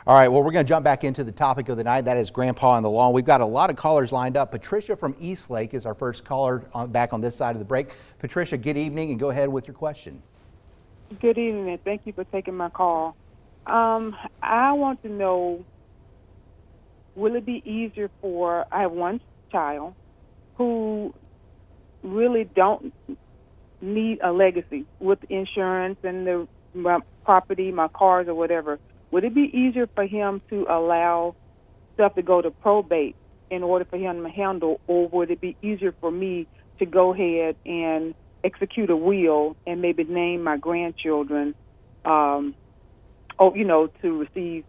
All right, well, we're going to jump back into the topic of the night. That is Grandpa on the Lawn. We've got a lot of callers lined up. Patricia from Eastlake is our first caller back on this side of the break. Patricia, good evening, and go ahead with your question. Good evening, and thank you for taking my call. I want to know, will it be easier I have one child who really don't need a legacy with insurance and my property, my cars or whatever. Would it be easier for him to allow stuff to go to probate in order for him to handle, or would it be easier for me to go ahead and execute a will and maybe name my grandchildren, to receive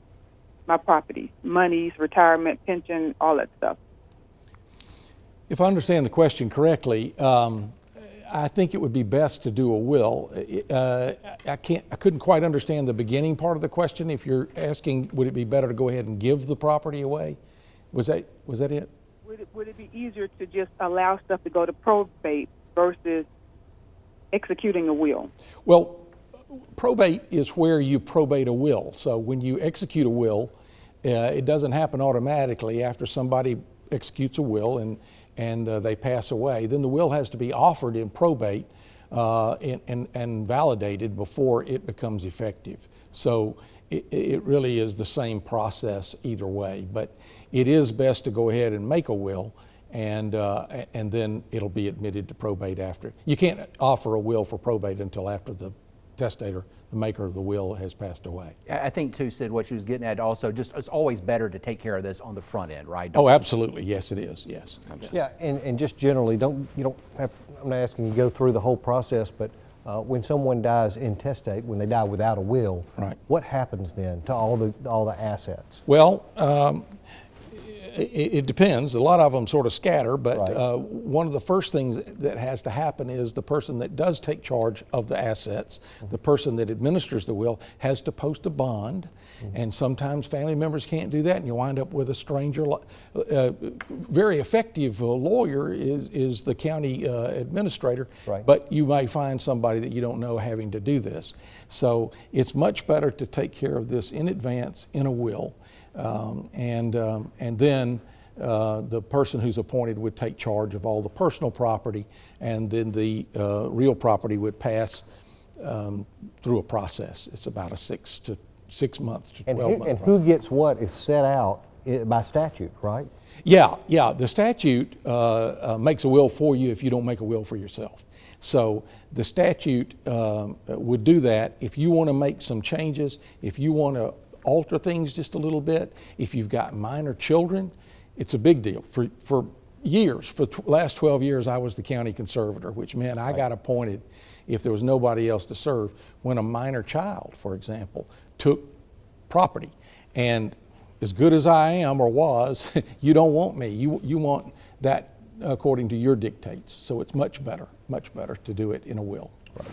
my property, monies, retirement, pension, all that stuff? If I understand the question correctly, I think it would be best to do a will. I couldn't quite understand the beginning part of the question. If you're asking, would it be better to go ahead and give the property away? Was that it? Would it be easier to just allow stuff to go to probate versus executing a will? Well, probate is where you probate a will. So when you execute a will, it doesn't happen automatically after somebody executes a will and they pass away. Then the will has to be offered in probate and validated before it becomes effective. So it really is the same process either way, but it is best to go ahead and make a will, and then it'll be admitted to probate after. You can't offer a will for probate until after the testator, the maker of the will, has passed away. I think too, Sid, what she was getting at also, just it's always better to take care of this on the front end, right? Oh, absolutely. Yes, it is. Yes. Yeah, and just generally, I'm not asking you to go through the whole process, but when someone dies intestate, when they die without a will, right, what happens then to all the assets? Well, it depends. A lot of them sort of scatter, but right, one of the first things that has to happen is the person that does take charge of the assets, the person that administers the will, has to post a bond, and sometimes family members can't do that, and you wind up with a stranger. Very effective lawyer is the county administrator, right, but you may find somebody that you don't know having to do this. So it's much better to take care of this in advance in a will. And then the person who's appointed would take charge of all the personal property, and then the real property would pass through a process. It's about a 6 months to 12 months. And who gets what is set out by statute, right? Yeah. The statute makes a will for you if you don't make a will for yourself. So the statute would do that. If you want to make some changes, if you want to alter things just a little bit, if you've got minor children, it's a big deal. For years, for the last 12 years, I was the county conservator, which meant I got appointed if there was nobody else to serve when a minor child, for example, took property. And as good as I am or was, you don't want me. You want that according to your dictates. So it's much better to do it in a will. Right.